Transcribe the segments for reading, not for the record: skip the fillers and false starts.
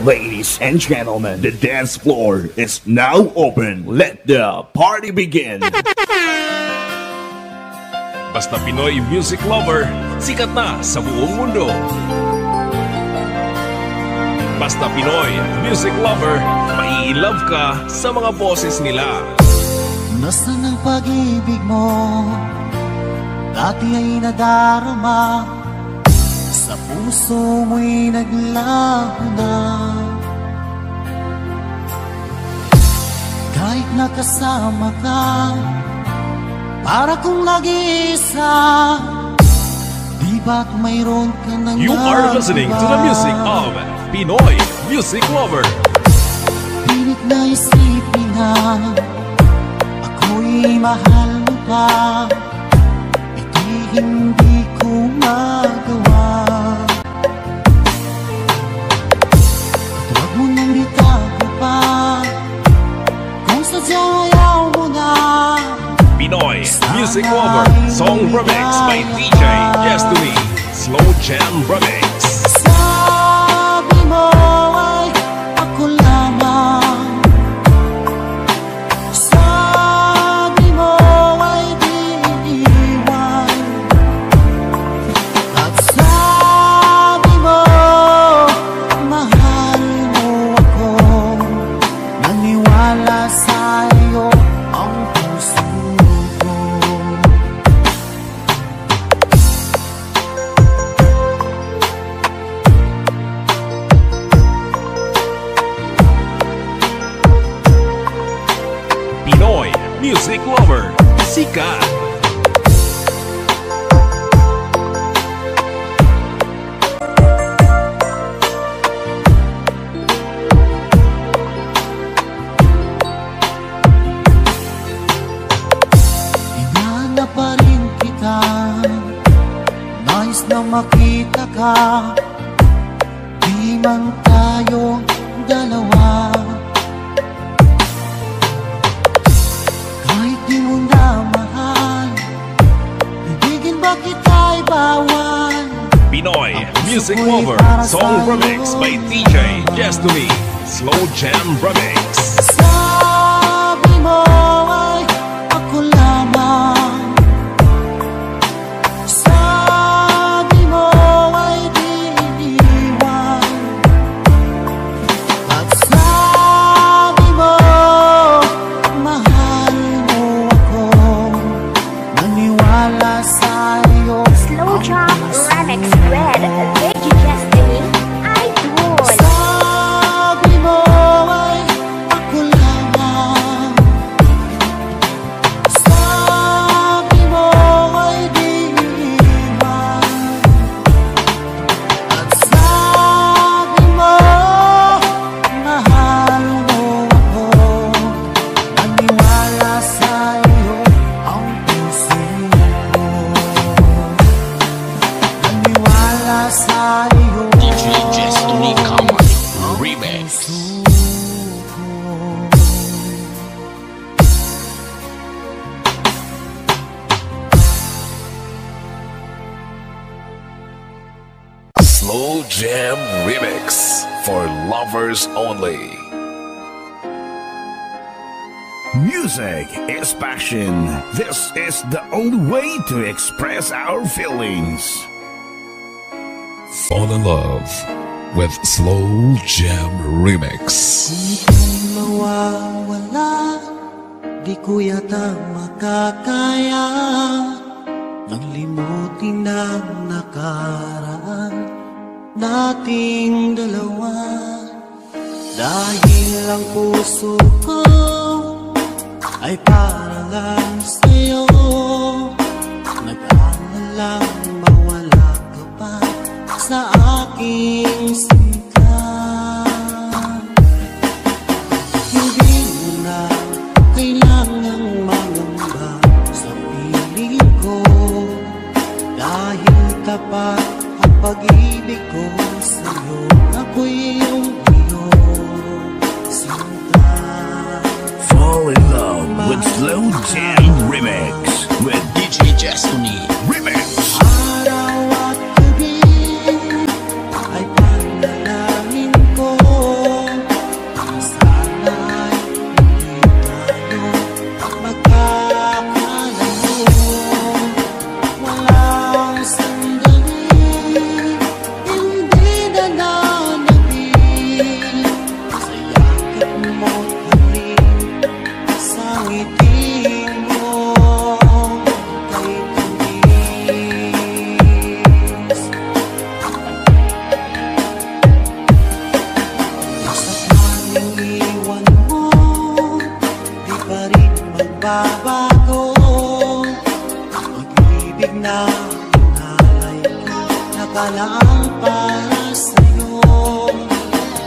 Ladies and gentlemen, the dance floor is now open. Let the party begin. Basta Pinoy music lover, sikat na sa buong mundo. Basta Pinoy music lover, mai-love ka sa mga boses nila. Nasaan ang pag-ibig mo? Dati ay nadarama, sa puso mo'y naglaho na. Kahit nakasama ka, para kung nag-iisa, di ba't mayroon ka nang You are listening to the music of Pinoy Music Lover. Pilit na isipin na ako'y mahal mo pa, ito'y hindi ko magawa. At huwag mo nang bitago pa, kung sadyang ayaw mo na. Pinoy Music Lover Song Remix by DJ Destiny Slow Jam Remix. Sabi mo ay ako lamang, sabi mo ay di iwan, at sabi mo mahal mo ako. Naniwala sa'yo ang puso ko. Pinoy Music Lover, sikat. Hinahanap pa rin kita, nais na makita ka, di man tayo dalawa. Kahit di mo na mahal, ibigin ba kita'y bawal? Pinoy Music Lover Song Remix by DJ Destiny Slow Jam Remix. Sabi mo ay ako lamang, sabi mo ay di iwan, at sabi mo mahal mo ako. Naniwala sa'yo Slow Jam Remix with DJ Destiny Idol. sabi mo ay ako lamang, sabi mo ay di iwan, at sabi mo mahal mo ako. Naniwala sa'yo ang puso ko. Naniwala sa'yo DJ Destiny Kamari Remix. Slow Jam Remix for lovers only. Music is passion. This is the only way to express our feelings. Fall in love with Slow Jam Remix. Di ko mawawala, di ko yata makakaya nang limutin ang nakaraan nating dalawa. Dahil ang puso ko ay para lang sa'yo, nag-aalalang mawala ka pa sa aking singka. Hindi mo na kailangang mangamba sa piling ko, dahil tapat ang pag-ibig ko sa'yo. Ako'y iyong sinta. Fall in love with Slow Jam Remix with DJ Destiny Remix. Araw at gabi ay panalangin ko, para sa'yo.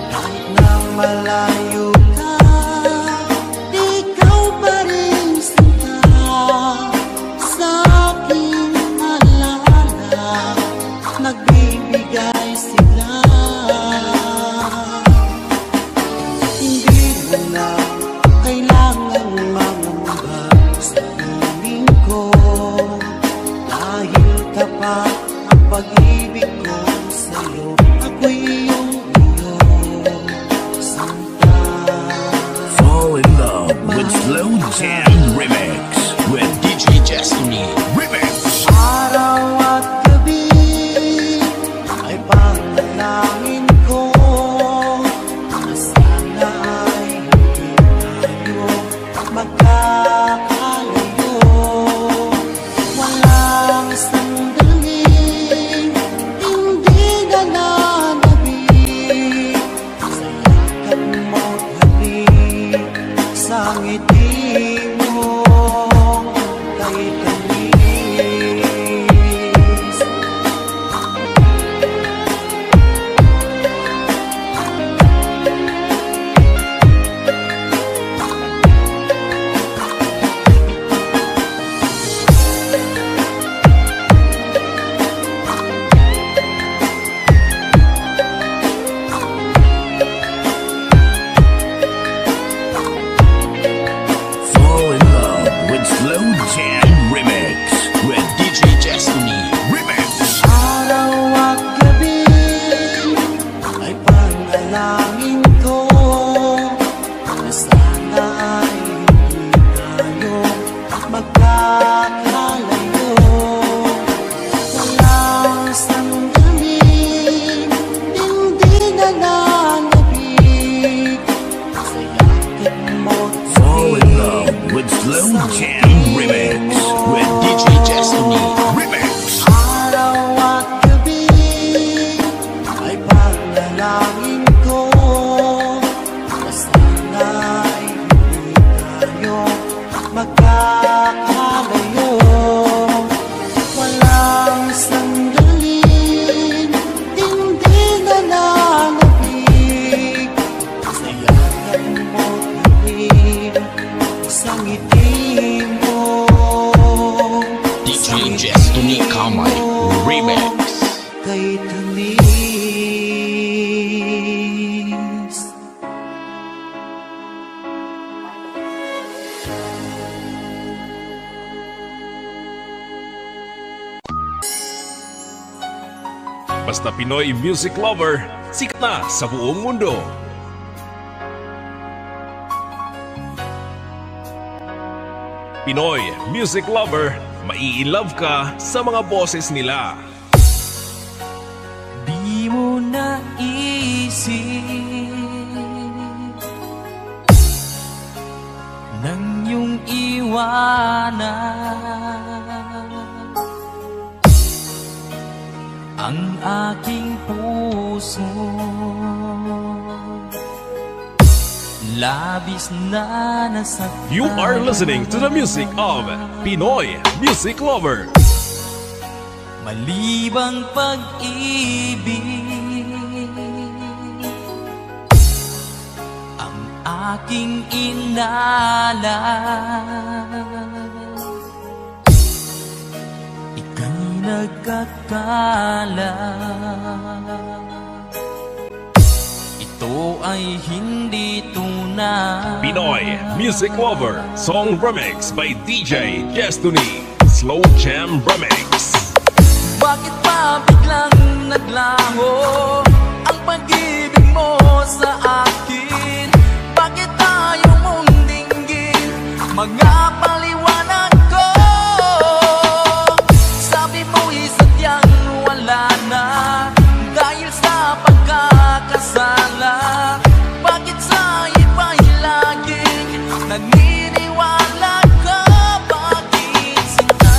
Kahit na malayo ka, ikaw pa rin sinta sa aking alaala. Nagbibigay sila. Hindi mo na kailangang mangambag sa piling ko, dahil tapat ang pag-ibig ko sa'yo. Ako'y iyong sinta. Fall in love with Slow Jam Remix with DJ Destiny Remix. Araw at gabi ay panalangin ko na sana ay hindi tayo magkakalayo. Walang sandaling hindi na nanabik sa lakad mo't halik, sa ngiti mo kay tamis. Fall in love with Slow Jam Remix with DJ Destiny Remix. Araw at gabi ay panalangin ko na sana ay hindi tayo magkakalayo. Walang sandaling hindi na nanabik sa yakit mo't Fall in love with Slow Jam Remix with DJ Destiny Remix. araw at gabi ay panalangin ko na sana ay hindi tayo magkakalayo. Walang sandaling hindi na nanabik sa yakap mo't halik, sa ngiti mo DJ Destiny Kamay Remix. kay tamis. Basta Pinoy music lover, sikat na sa buong mundo. Pinoy music lover, mai-love ka sa mga boses nila. Di mo naisip nang iyong iwanan ang aking puso, labis na nasaktan. You are listening to the music of Pinoy music lover. Malibang pag-ibig ang aking inalan, ika'y nagkakala. Ito ay hindi tunay. Pinoy music lover, song remix by DJ Destiny, Slow Jam Remix. Bakit pa biglang naglaho ang pag-ibig mo sa akin? Bakit tayo mong dinggin mga paliwanag ko? Sabi mo'y sadyang wala na dahil sa pagkakasala. Bakit sa iba'y laging naniniwala ka? Bakit sinta?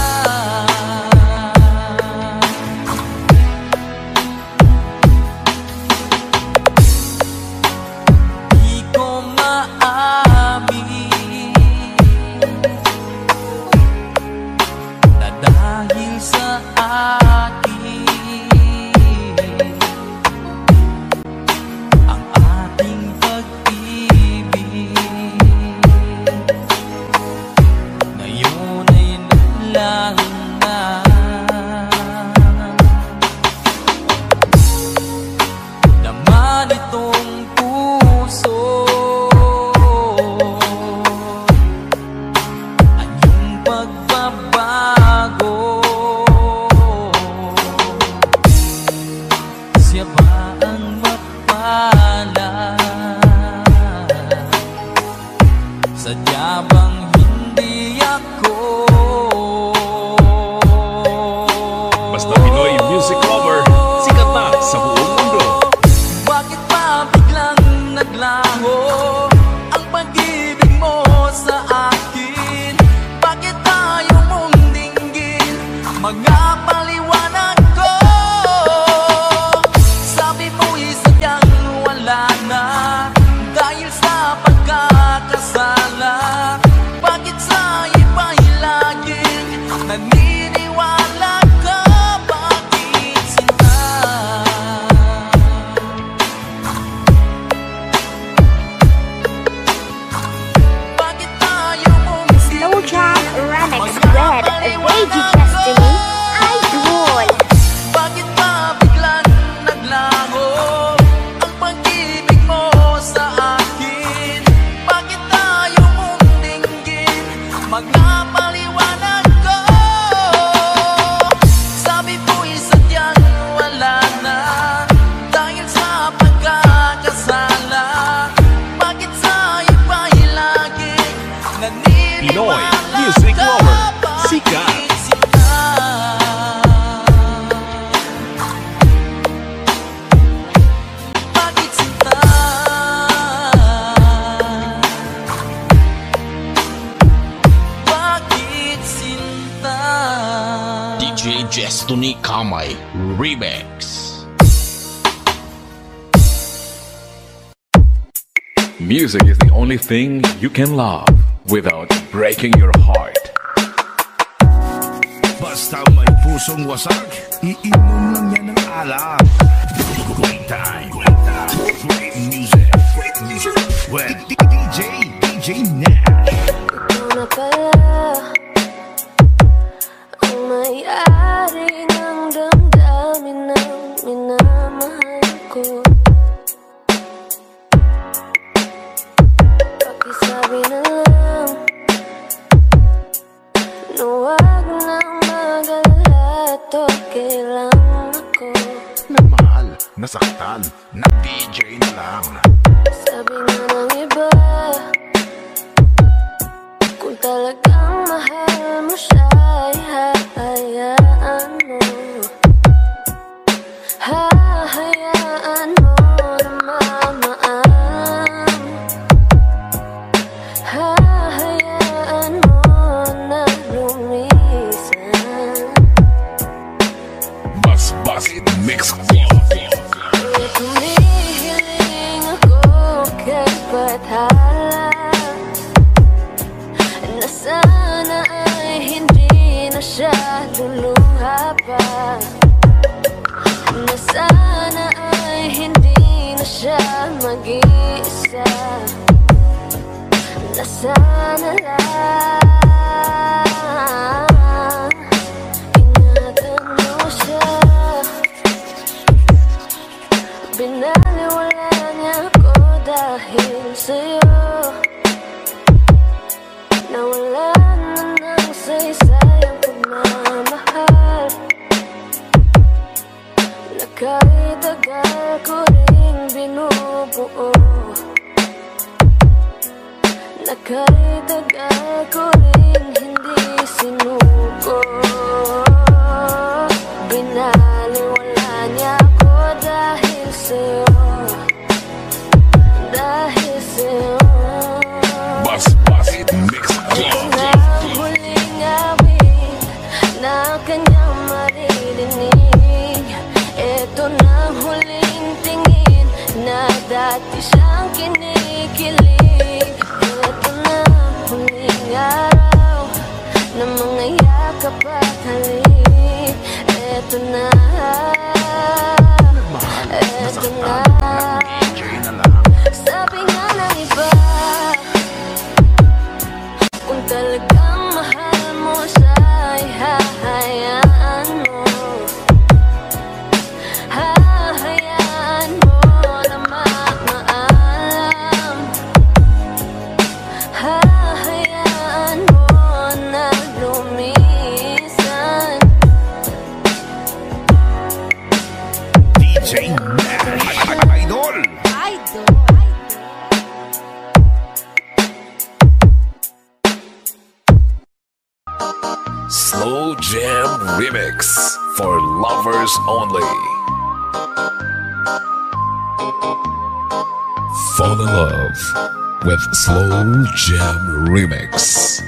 Di ko maamin siya ba ang mapalad? Sadya bang hindi ako? Basta Pinoy music lover, sikat na sa buong mundo. Bakit pa biglang naglaho ang pag-ibig mo sa akin? Bakit tayo mong dinggin mga paliwanag ko? Sabi mo'y sadyang wala na dahil sa pagkakasala. Bakit sa iba'y laging naniniwala ka? Bakit sinta? Bakit tayo mong Slow Jam Remix with Reggie Destiny, Idol. Bakit ba biglang naglaho ang pag-ibig mo sa akin? Bakit tayo mong dinggin mga paliwanag ko? Sabi mo'y sadyang wala na dahil sa pagkakasala. Bakit sa iba'y laging Pinoy naniniwala music ka? lover, sikat. Bakit sinta? Bakit sinta? Bakit sinta? DJ Destiny Kamay Remix. Music is the only thing you can love without breaking your heart. Basta may pusong wasak, iinom lang yan ng alak. Great time, great music, with DJ Nash. Ikaw na pala ang may-ari ng damdamin ng minamahal ko. Pakisabi na lang na huwag nang mag-alala, to kailang ako. Nagmahal, nasaktan, nag-DJ na lang. Sabi nga ng iba, kung talagang mahal mo siya, ay hahayaan mo. Hahayaan mo na mamaalam. Hahayaan mo na lumisan. Bus mix Kaya tumihiling ako kay Bathala, na sana ay hindi na siya luluha pa, na sana ay hindi na siya mag-iisa, na sana lang ingatan mo siya. Binaliwala niya ako dahil sa'yo, nawala na ng saysayang pagmamahal, na kahit tagal ko ring binubuo, na kahit tagal ko ring hindi sinuko. Binaliwala niya ako dahil sa'yo, dahil sa'yo. Bus mix Na huling awit na kanyang maririnig, eto na huling tingin na dati siyang kinikilig. Eto na huling araw na mga yakap at halik. Eto na, eto na. Sabi nga ng iba, kung talagang mahal mo siya, ay hahayaan mo. Hahayaan mo na magmaalam. Hahayaan mo na lumisan. DJ Nash Idol. Slow Jam Remix for lovers only. Fall in love with Slow Jam Remix.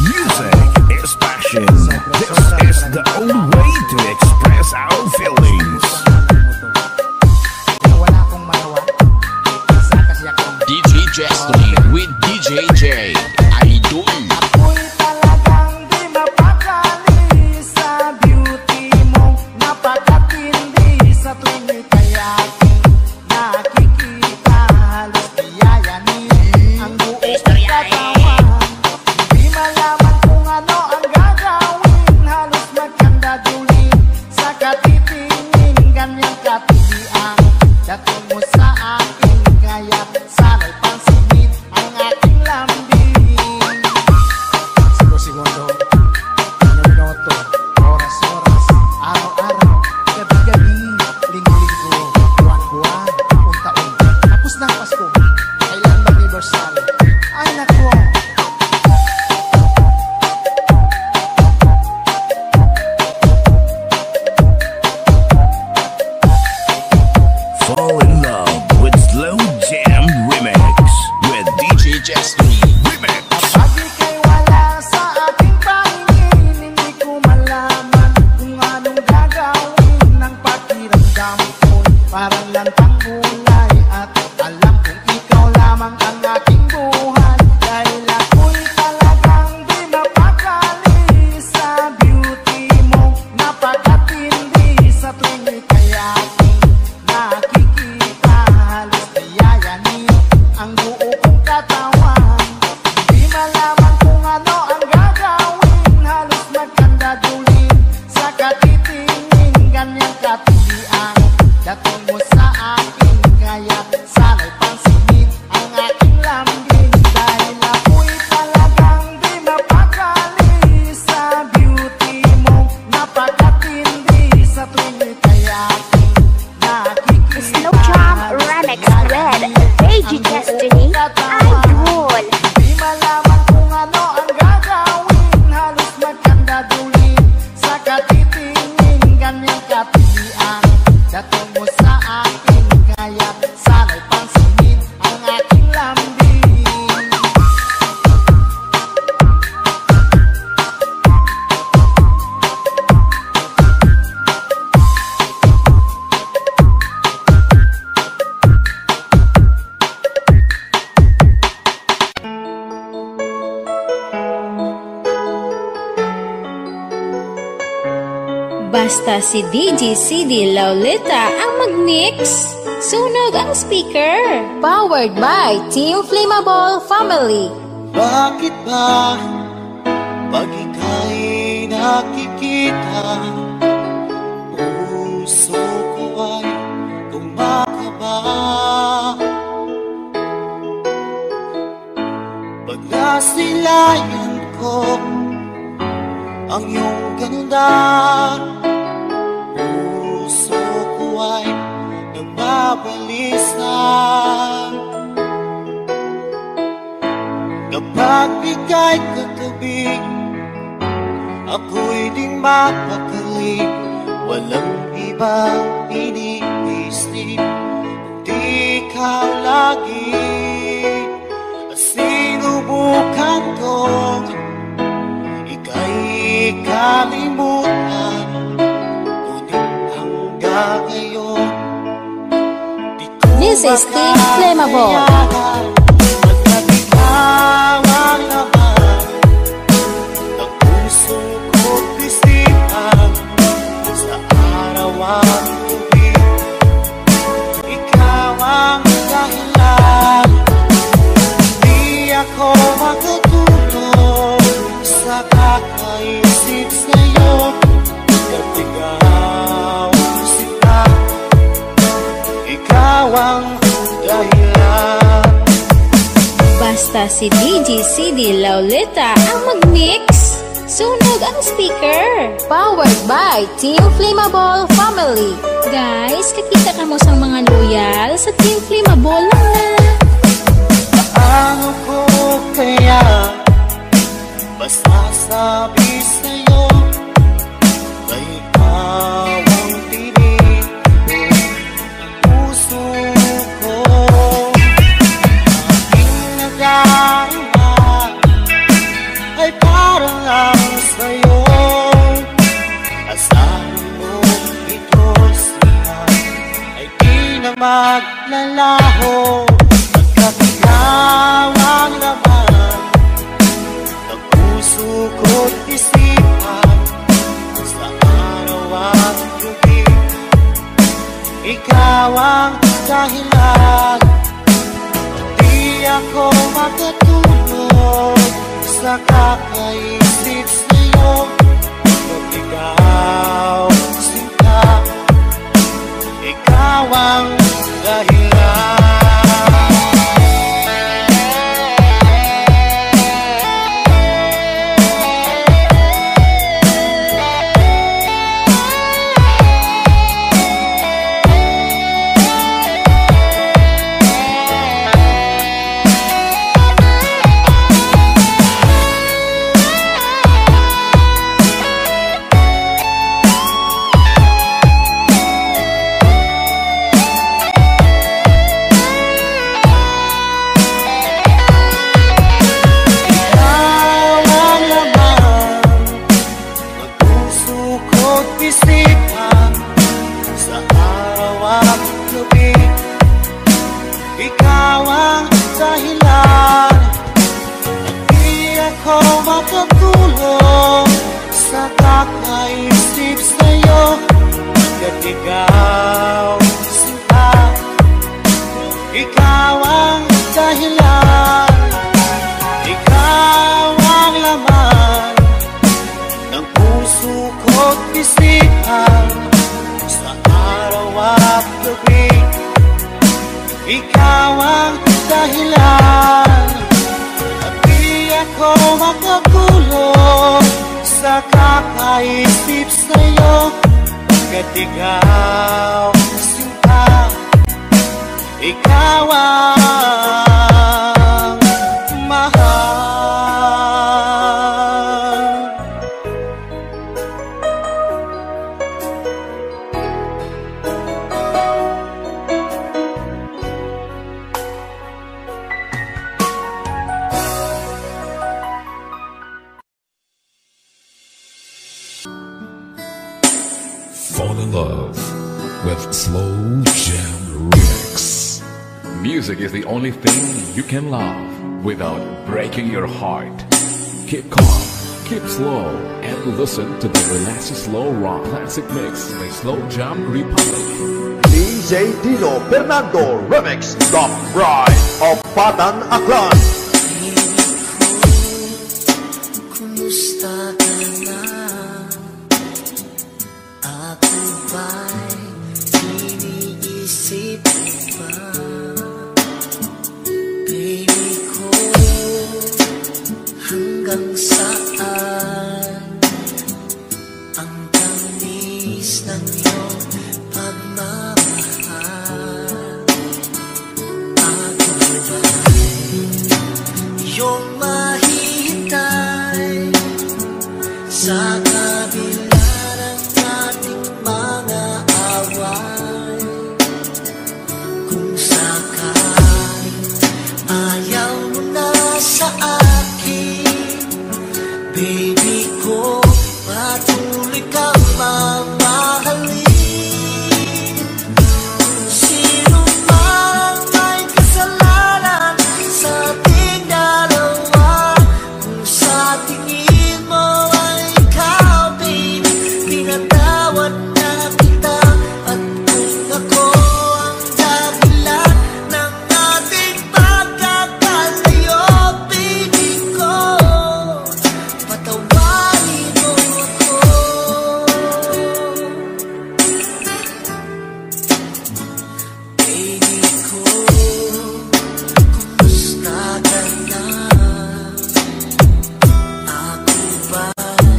Music is passion. This is the only way to express our feelings. DJ Jestony with DJ J Idol. Fall in love with Slow Jam Remix with DJ Jestony Remix. Pagi kay wala sa aking pangingin, hindi ko malaman kung anong gagawin ng pakiramdam ko'y parang lantang kulay at alam kong ikaw lamang ang aking buhay. Dahil ako'y talagang di mapakali sa beauty mo, napakatindi sa tuwing ika'y aking nakikita. Halos niyayani ang buo kong katawan. Di malaman kung ano ang gagawin, halos magkandadulin sa katitingin. Ganyang katindi ang dating mo sa akin, kaya sana'y pansinin ang aking lambing. Dahil ako'y talagang di mapakali sa beauty mo, napakatindi sa tuwing ika'y aking nakikita. Slow Jam Remix with DJ Jestony Idol. Di malaman kung ano ang gagawin, halos magkandadulin sa katitingin. Ganyang katindi ang dating mo sa akin, kaya sana'y pansinin ang aking lambing. Basta si DJ CD Laulita ang mag-mix. Sunog ang speaker. Powered by Team Flammable Family. Bakit ba pag ika'y nakikita, puso ko ay kumakaba? Pag nasilayan ko ang iyong ganda, puso ko ay nababalisa. Kapag ika'y katabi, ako'y di mapakali. Walang ibang iniisip, kundi ikaw lagi. Sinubukan kong ika'y kalimutan, ngunit hanggang ngayon di ko This is Team Flammable. Pagkat ikaw ang laman ng puso ko't isipan, sa araw at gabi ikaw ang dahilan. Di ako makatulog sa kakaisip sa'yo, natigaw sila, ikaw ang dahilan. Basta si DJ CD Laulita ang mag-mix. Sunog ang speaker! Powered by Team Flammable Family. Guys, kakita ka mo sa mga loyal sa Team Flammable lang na. Paano ko kaya masasabi sa'yo na ikaw ang tinig ng puso ko? Aking nag-aalala ay parang lang sa'yo. Asahan mo ito siya ay di na maglalaho. Ikaw ang laman ng puso ko't isipan sa araw at gabi. Ikaw ang dahilan, di ako makatulog sa kakaisip sa'yo. Pag ikaw sinta, ikaw ang dahilan. Ikaw ang dahilan, hindi ako makatulog sa kakaisip sa'yo. Hanggat ikaw sinta, ikaw ang dahilan, ikaw ang laman ng puso ko't isipan sa araw at gabi. Ikaw ang dahilan, at di ako makatulog sa kakaisip sa'yo. Hanggat ikaw sinta, ikaw ang mahal. Fall in love with Slow Jam Remix. Music is the only thing you can love without breaking your heart. Keep calm, keep slow, and listen to the relaxing slow rock classic mix by Slow Jam Republic. DJ Dino Fernando Remix, The Bride of Patan Aklan. Kumusta ka na? Ako ba'y iniisip pa? Baby ko, hanggang saan ang tamis ng iyong pagmamahal? Ako ba'y iyong mahihintay sa kabila ng ating mga away? Kung sakaling ayaw mo na sa akin, baby ko, patuloy kang mamahalin. Kung sino man may kasalanan sa ating dalawa, kung sa tingin mo ay ikaw, baby, pinatawad na kita. At kung ako ang dahilan ng ating pagkakalayo, baby ko, patawarin mo ako. Baby ko, kumusta ka na? Ako ba'y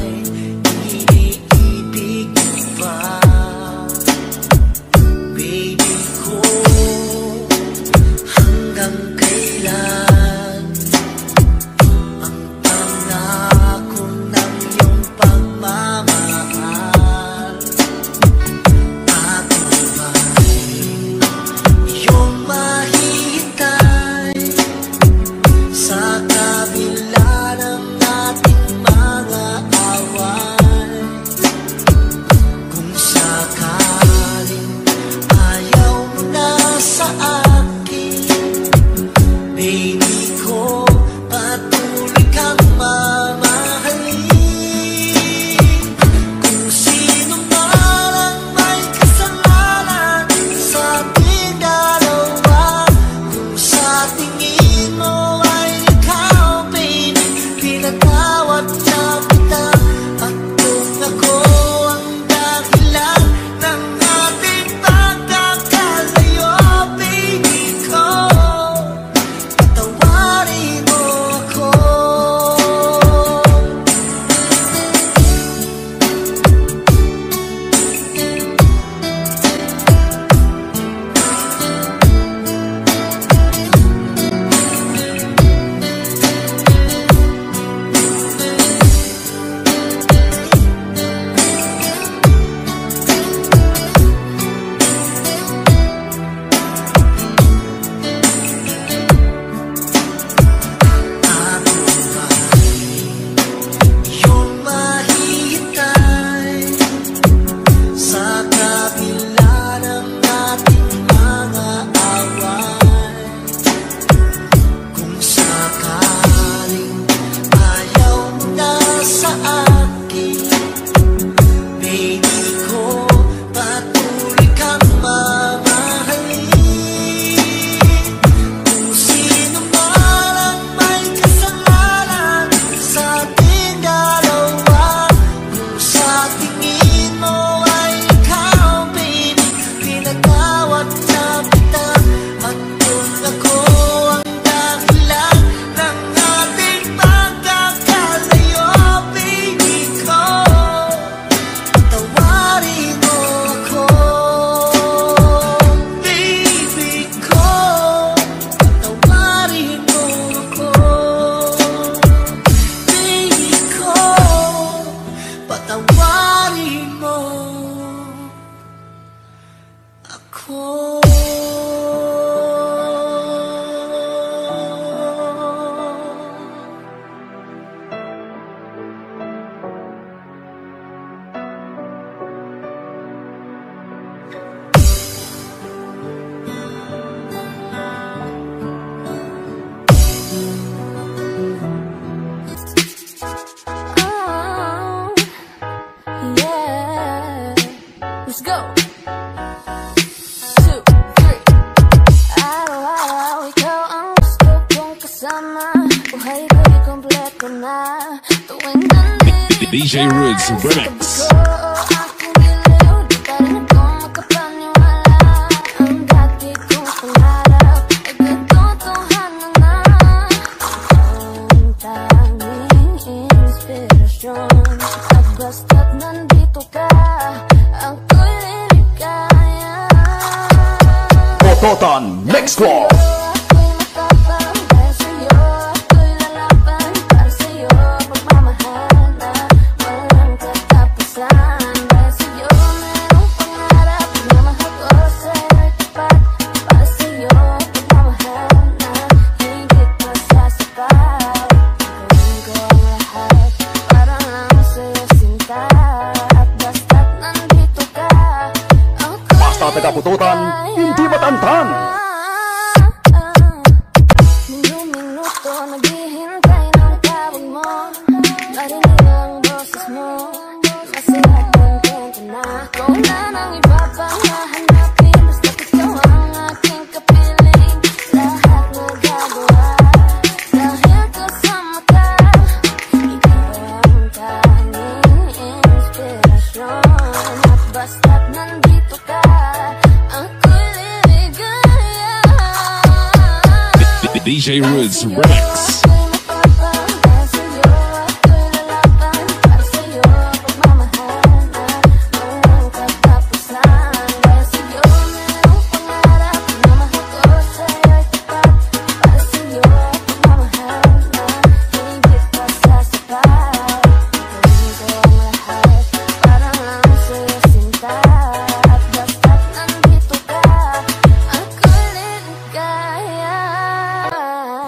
DJ Roots Remix. Pototan Mix Club. Basta taga-pututan, hindi matantan. Minuto naghihintay ng tawag mo. Narinig ang boses mo. Kasi nagkontento na. Kung na nang iba pang hahanapin, basta't ikaw ang aking kapiling. Lahat nagagawa dahil kasama ka. Ikaw ang tanging inspirasyon. At basta't nandito ka, ako'y liligaya. DJ Roots Remix.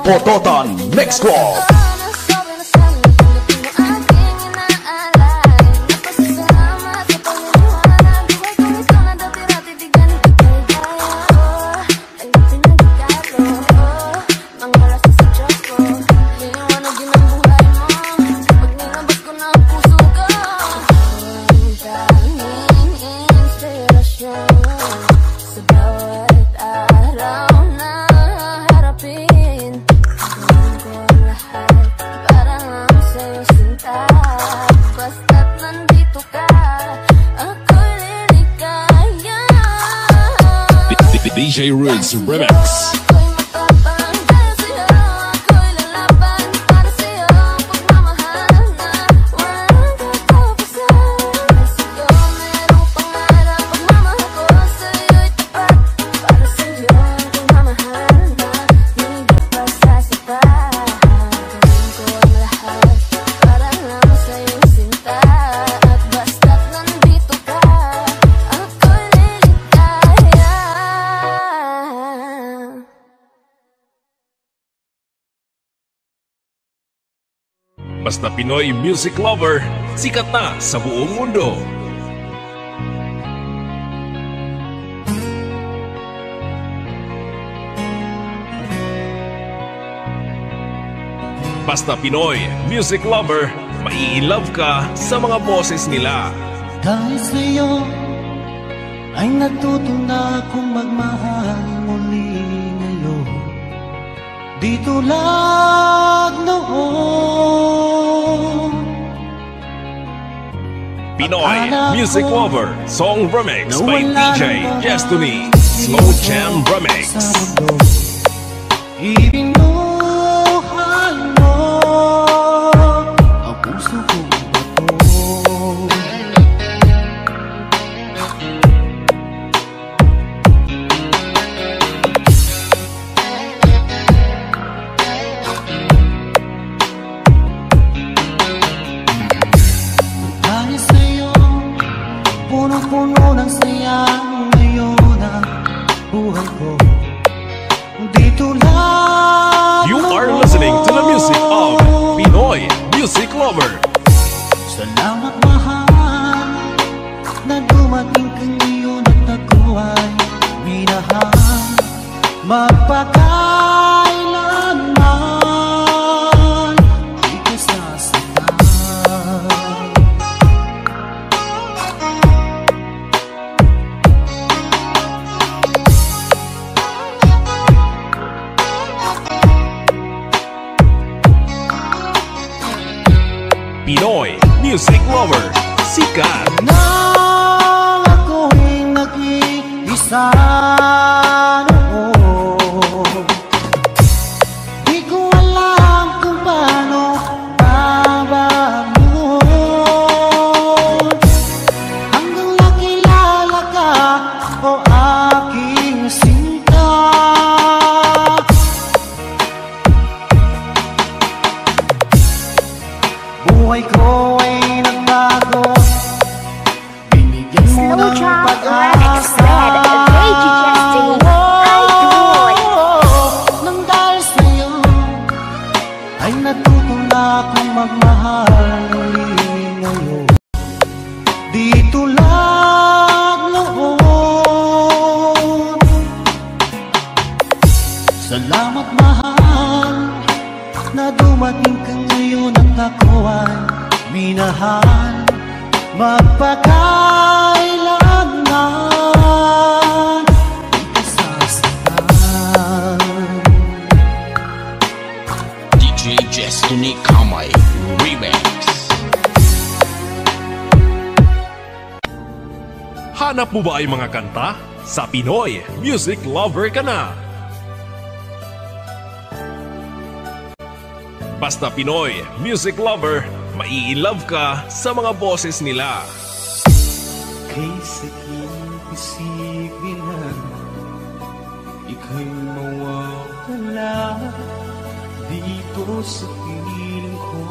Pototan Mix Club. DJ Roots Remix. Basta Pinoy music lover, sikat na sa buong mundo. Basta Pinoy music lover, mai-love ka sa mga boses nila. Dahil sa'yo ay natuto na akong magmahal muli ngayon. Di tulad noon. Pinoy music lover, song remix by DJ Destiny, Slow Jam Remix. Ibinuhay mo ang puso ko bato. Dahil sa'yo, punong-puno ng saya ngayon ang buhay ko. Di tulad You are listening to the music of Pinoy music lover. Salamat mahal na dumating ka ngayon at ako ay minahal. Magpakailanman di ka sasaktan. Pinoy music lover, sikat. Nang ako'y nag-iisa noon, di ko alam kung paano babangon. Hanggang nakilala ka, o aking sinta. Buhay ko ay nagbago, binigyan mo Slow ng Jam pag-asa. Remix Red, Reggie Destiny, Idol. Nang dahil sa'yo ay natuto na akong magmahal muli ngayon. Dito lang noon. Salamat mahal na dumating ka ngayon at ako ay minahal magpakailanman. Di ka sasaktan. DJ Destiny Kamay Remix. Hanap mo ba ay mga kanta? Sa Pinoy Music Lover ka na. Basta Pinoy Music Lover, mai-love ka sa mga boses nila. Kay sakit isipin na ika'y mawawala dito sa piling ko.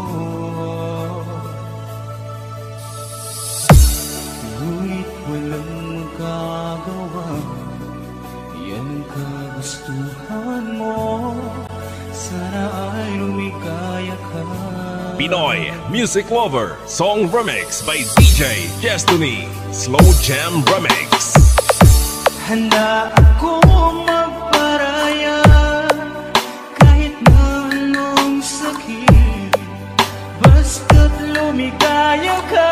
Ngunit walang magagawa, yan kagustuhan mo. Sana ay lumikaya ka. Pinoy Music Lover Song Remix by DJ Destiny, Slow Jam Remix. Handa ako magparaya kahit na anong sakit, basta't lumikaya ka.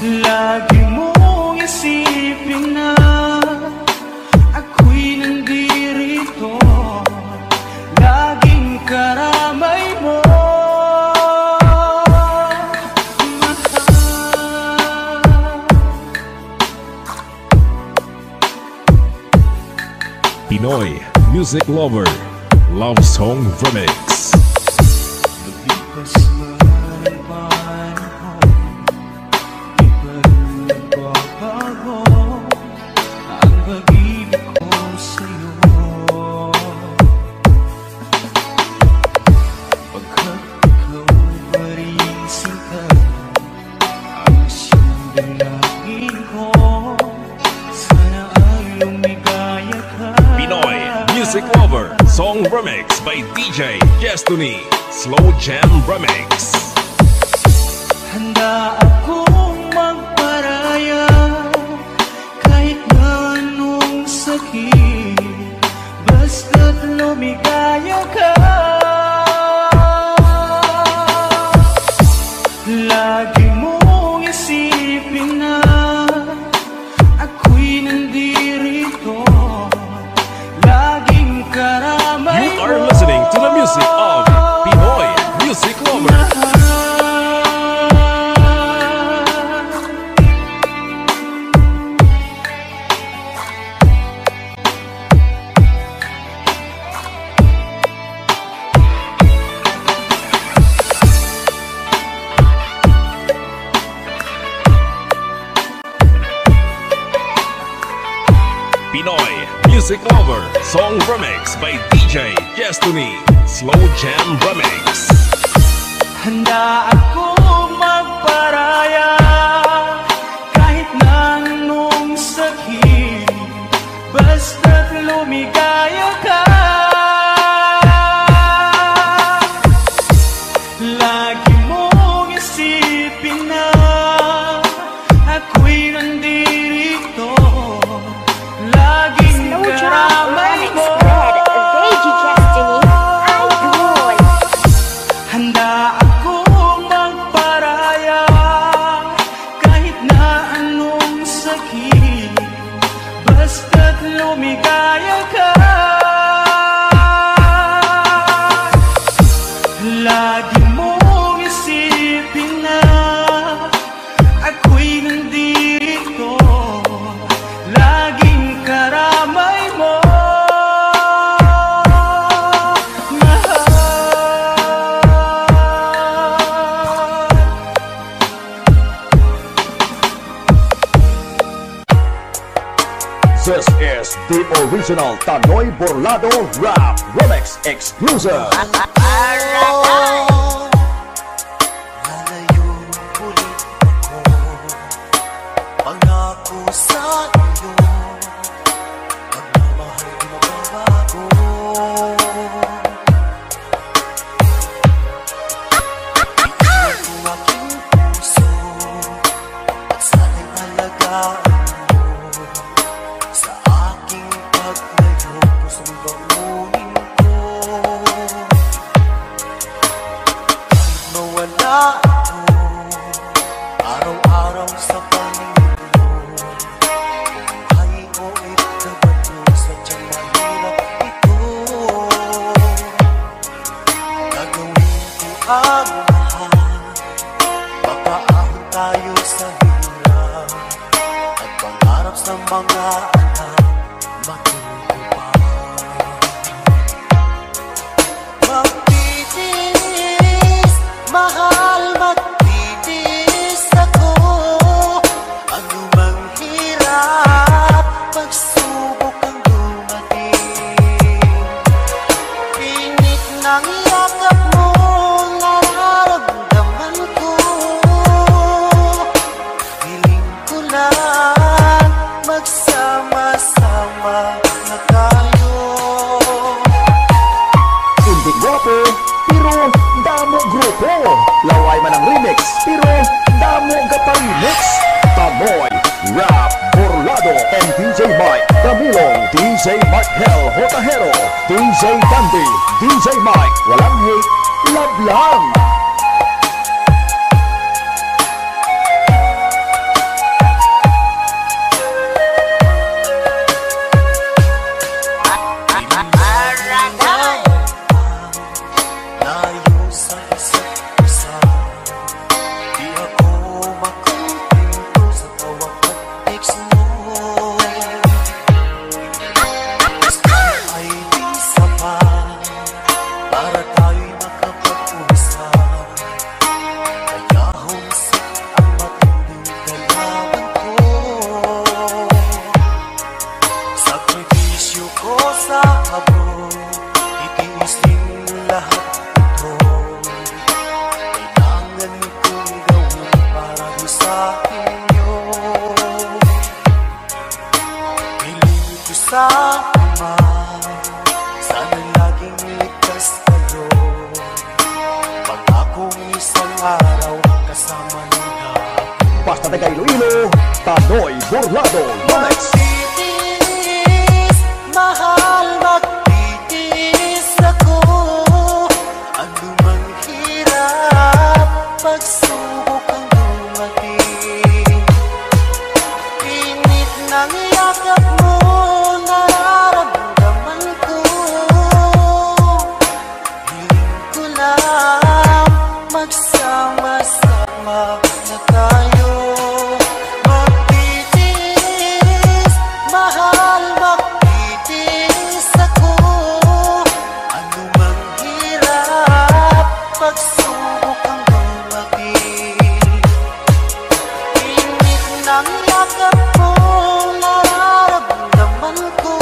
Lagi mong isipin na ako'y nandirito, laging karamay mo. Pinoy Music Lover Love Song Remix. Lumipas man ang panahon, di pa rin nagbabago ang pag-ibig ko sa'yo. Pagkat ikaw pa rin sinta, ang siyang dalangin ko. Sana ay lumigaya ka. Pinoy Music Lover Song Remix by DJ Destiny, Slow Jam Remix. Handa akong magparaya kahit na anong sakit, basta't lumigaya ka. Lagi mong isipin na ako'y nandirito, laging karamay You are mo. listening to the music of Pinoy Music Lover. Pinoy Music Lover Song Remix by DJ Destiny, Slow Jam Remix. Handa akong magparaya kahit na anong sakit, basta't lumigaya ka. Lagi mong isipin na ako'y nandirito, laging Slow Jam karamay Remix mo. Red, Reggie Destiny, Idol. Handa akong magparaya kahit na anong sakit, basta't lumigaya ka. This is the original Tanoy Burlado Rap Remix exclusive. Lalayo ulit ako, pangako sa iyo, pagmamahal di mababago. Iiwan ko aking puso at sana'y alagaan mo. Sa aking paglayo, pusong bangunin ko. Kahit mawala ako araw-araw sa paligid mo, buhay ko itabato, sadyang mahirap ito. Gagawin ko ang lahat, makaahon tayo sa hirap, at pangarap sa mga anak matutupad. Magtitiis, mahal, magtitiis ako. Ano mang hirap, pagsubok ang dumating. Pinit ng yakap mo, nararamdaman ko. Hiling ko lang, magsama-sama na tayo. Hindi guwapo, pero damo grupo. Laway man ang remix, pero damo gapa-remix. Tanoy Rap Burlado and DJ Mike Camilong, DJ Mark Hell Hotahero, DJ Dandy, DJ Mike. Walang hate, love lang. Layo sa isa't isa, di ako makumpinto sa tawag at text mo. Ay di sapat para tayo'y makapag-usap, kaya homesick ang matinding kailangan ko. Sakripisyo ko sa abroad, itiis din lahat ito. Kailangan kong gawin para di sa inyo. Piling ko sa Ama, sana laging ligtas kayo. Pangakong isang araw kasama nila. Basta taga Iloilo, Tanoy Burlado Remix. Magtitiis, mahal, magtitiis ako. Ano mang hirap, pagsubok ang dumating. Pinit ng yakap mo, nararamdaman ko. Hiling ko lang, magsama-sama na tayo. Magtitiis, mahal, magtitiis ako. Ano mang hirap, pagsubok ang dumating. Init ng yakap mo, nararamdaman ko.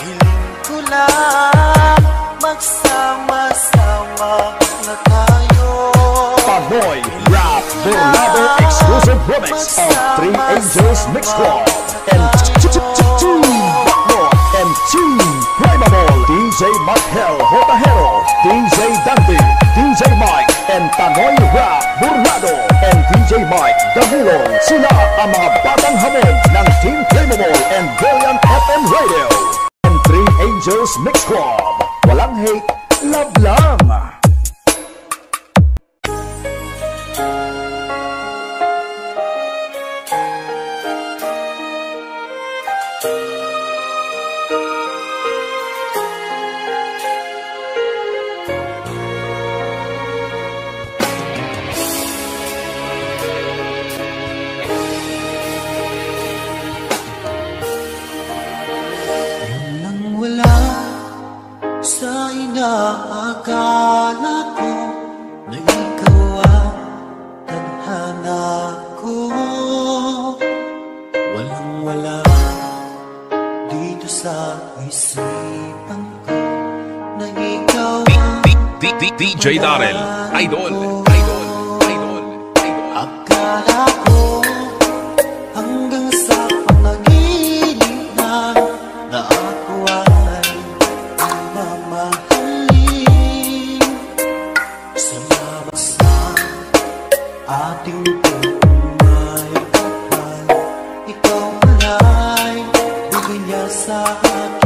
Hiling ko lang, magsama-sama na tayo. Tanoy Rap Burlado exclusive remix of Three Angels Mix Club and Team Backrock and Team Primable, DJ Mark Hell Hotahero, DJ Dandy, DJ Mike and Tanoy Rap Burlado and DJ Mike Camilong. Sila ang mga batang hamon ng Team Primable and Brilliant FM Radio and Three Angels Mix Club. Walang hate, love lang. Nang wala sa inaakala ko na ikaw ang tadhana ko, walang DJ Darrell, Idol. Akala ko hanggang sa panaginip na ako ay mamahalin. Salamat sa ating pagmayakapan, ikaw pala'y bigay niya sa akin.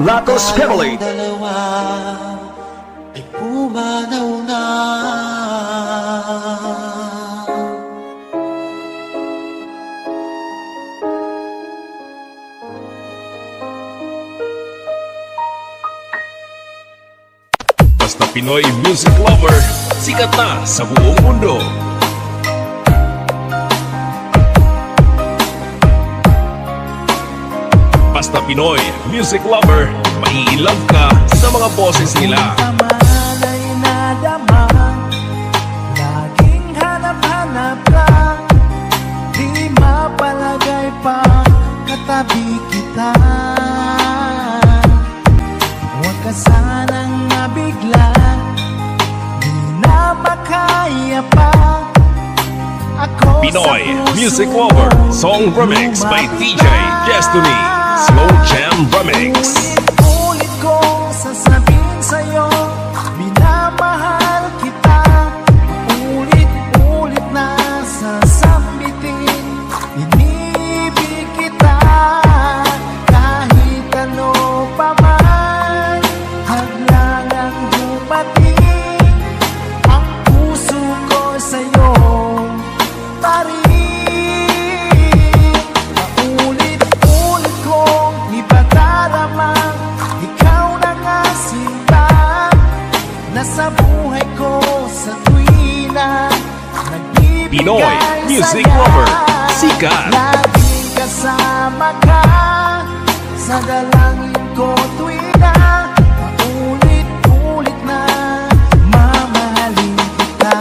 Lacos Family. Ay pumanaw na. Basta Pinoy music lover, sikat na sa buong mundo. Basta Pinoy music lover, mai-love ka sa mga boses nila. Taman ay nadama, laging hanap-hanap ka, di mapalagay pa katabi kita. Huwag ka sanang mabigla, di na makaya pa. Pinoy music lover, song remix by DJ Destiny. Slow Jam Remix. Pinoy Music Lover, sikat. Laging kasama ka sa dalangin ko tuwing na paulit-ulit na mamahalin kita.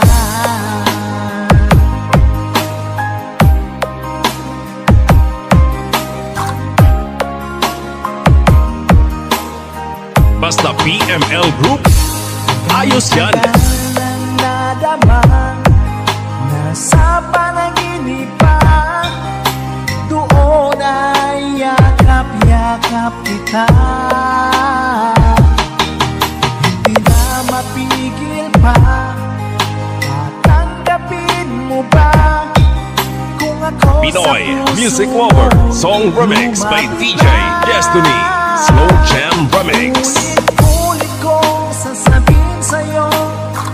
Basta PML Group, ayos yan. Nadama na sa panaginip pa, doon ay yakap-yakap kita. Hindi na mapigil pa, tatanggapin mo ba kung ako Pinoy sa puso Music Lover, song remix by DJ Destiny, Slow Jam Remix. Ulit kong sasabihin sa'yo,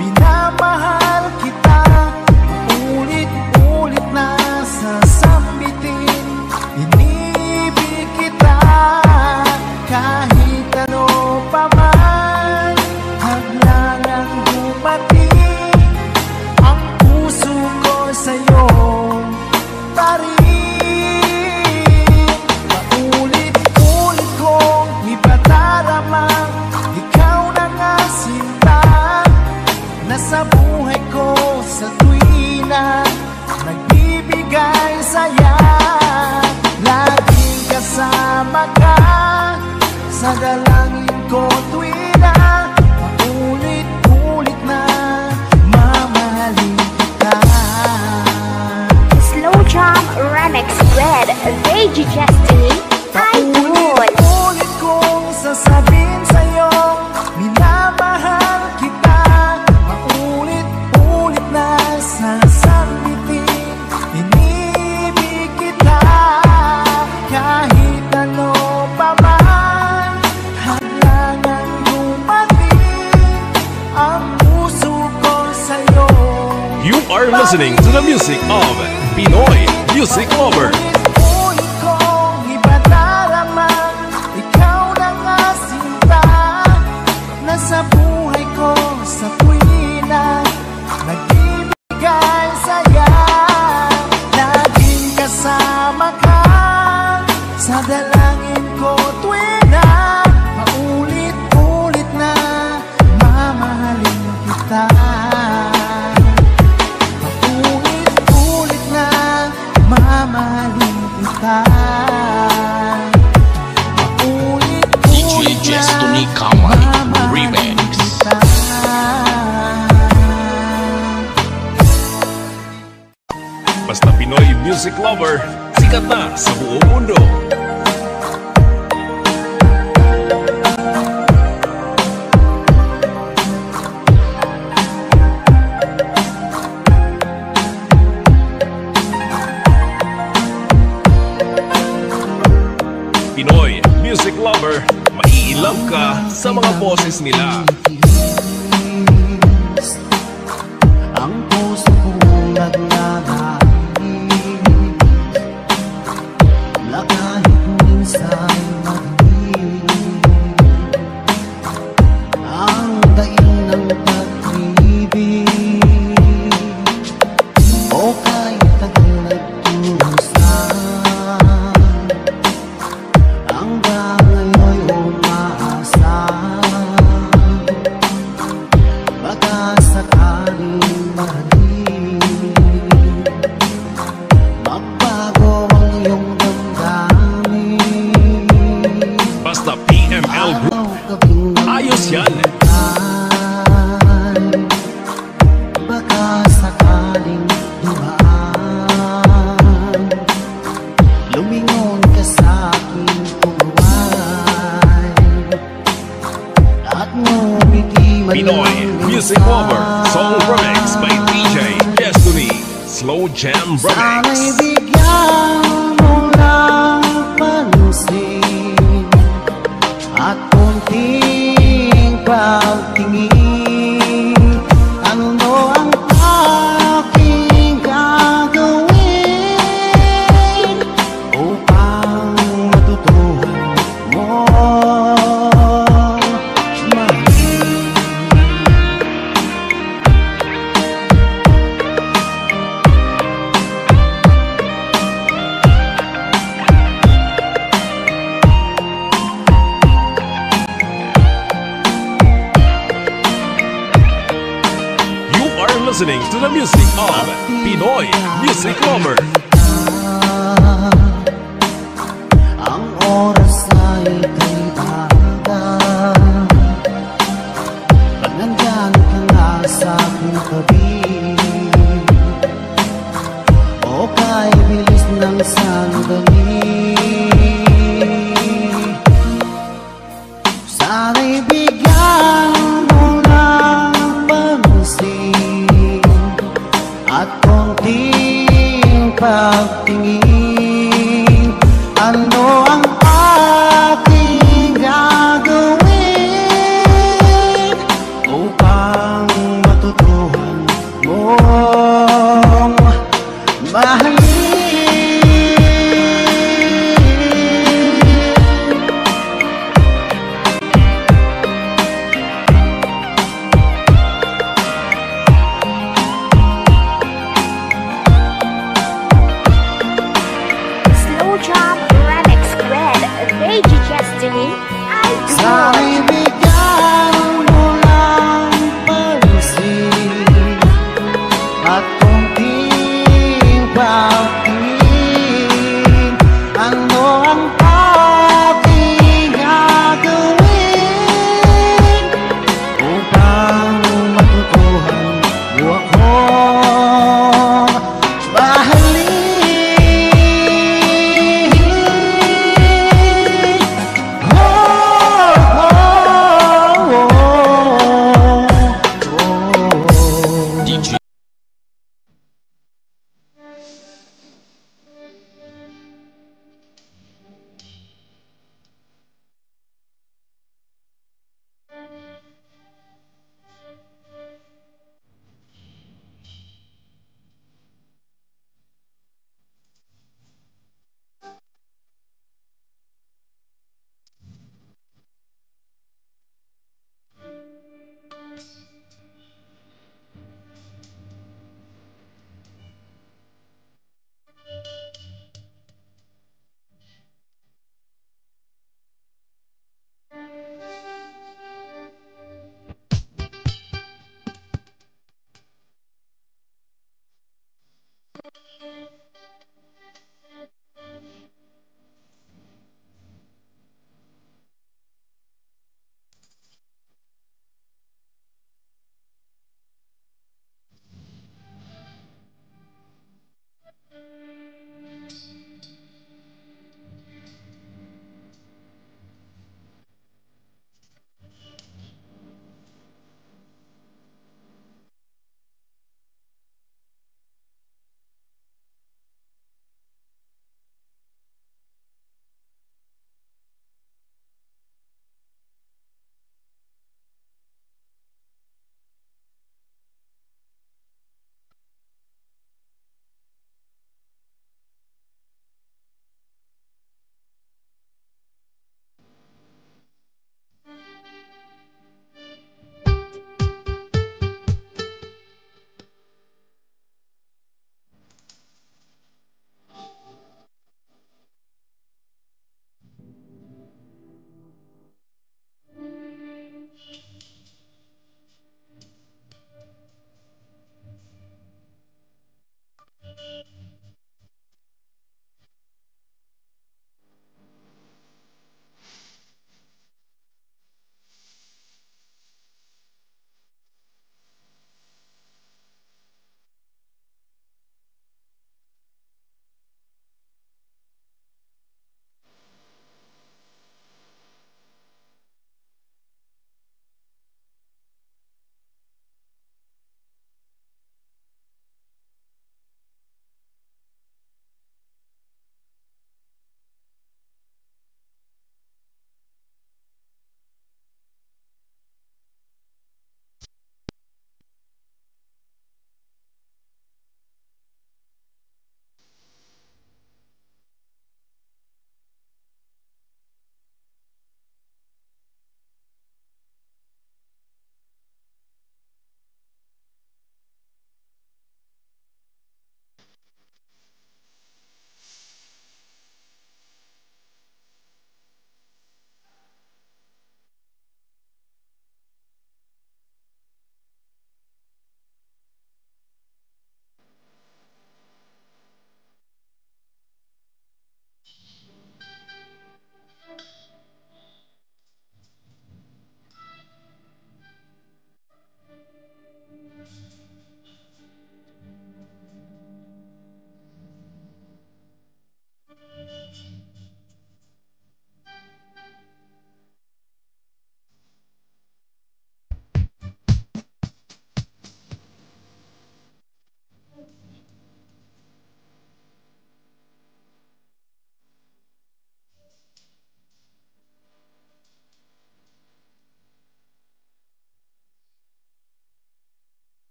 minamahal kita. Ulit-ulit na sasambitin, inibig kita. Kahit ano pa man, haglangang dumating, ang puso ko sa'yo pa rin. Paulit-ulit kong ipadarama, ikaw na nga sinta, nasa buhay ko sa tuwina, nagbibigay saya. Laging kasama ka sa dalangin ko tuwina, paulit-ulit na mamahalin kita. Slow Jam Remix with DJ Destiny, Idol. Ulit kong sasabihin sa'yo, minamahal kita. Paulit-ulit na sasambitin, inibig kita. Kahit ano pa man, haglangang dumating, ang puso ko sa'yo. You are listening to the music of Pinoy Music Lover. Ulit kong ipadarama, ikaw na nga sinta, nasa buhay ko sa tuwina, nagbibigay saya. Laging kasama ka sa dalangin ko tuwina, paulit-ulit na mamahalin kita. Paulit-ulit na mamahalin kita. DJ Destiny Kamay Remix. Basta Pinoy Music Lover, sikat na sa buong mundo. Pinoy Music Lover, maiilam ka sa mga boses nila. Ang puso kong nagnanais na kahit minsan madilim, ang daing ng pag-ibig o kahit tagal nagturusan, hanggang ngayon umaasa. Baka sakaling mahalin, magbago ang iyong damdamin. Basta PML Group, ayos yan. Baka sakaling dumaan, lumingon ka sa aking tuway, at ngumiti man Pinoy lang Music Lover, song remix by DJ Destiny, Slow Jam sana'y Remix. bigyan mo lang pansin at konting pagtingin. Ano ang aking gagawin upang matutuhan mo mahalin? listening to the music of Pinoy Music Lover. Ang oras ay kaibaga pag nandyan ka nga sa aking tabi, o kay bilis ng sandali. Sana'y bigyan mo ng pansin at konting pagtingin. Ano ang aking gagawin upang matutuhan mong mahalin? Slow Jam Remix with DJ Destiny. Sana'y bigyan mo ng pansin at konting pagtingin. Ano ang aking gagawin upang matutuhan mo akong mahalin? DJ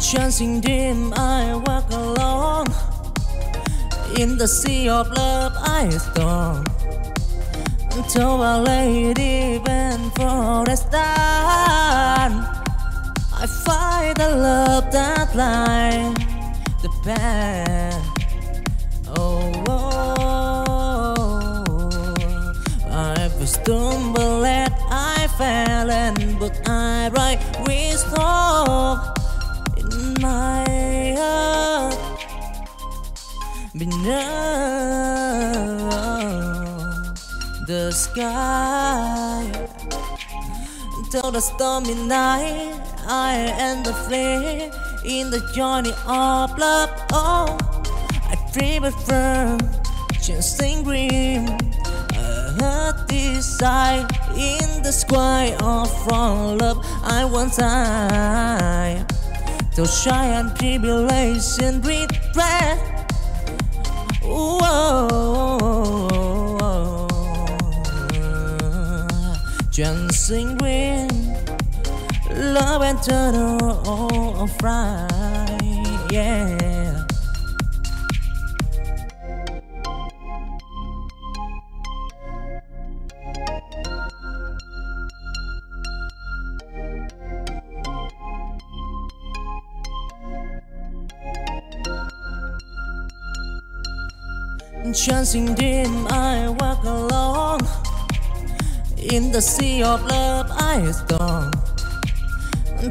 Chancing dim, I walk along in the sea of love. I storm to a lady bent for a star. I find the love that lies the path. I've stumbled and I fell, and but I right wisdom in my heart beneath the sky. Till the stormy night, I and the flame in the journey of love. Oh, I dream it firm, chasing green. I heard desire in the sky of from love. I want time to shine and tribulation regret. Dancing green, love and turtle of right, yeah. Chancing dim, I walk along in the sea of love. I storm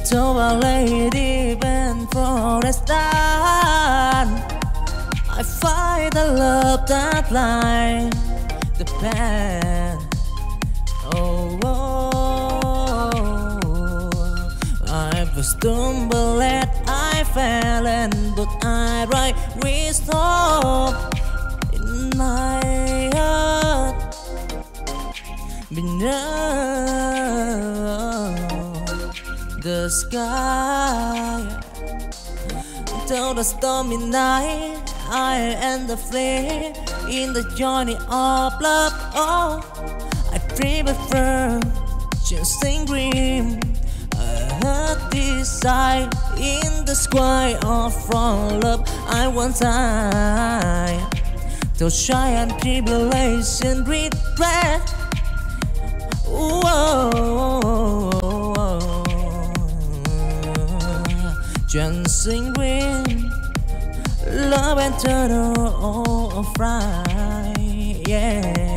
to a lady bent for a star. I find the love that lies the path. I've stumbled and I fell, and but I right wisdom in my heart beneath the sky. Till the stormy night, I and the flame in the journey of love. Oh, I dream it firm, chasing green. I heard desire in the sky of from love. I want time to shine and tribulation regret. Dancing green, love and turtle of right, yeah.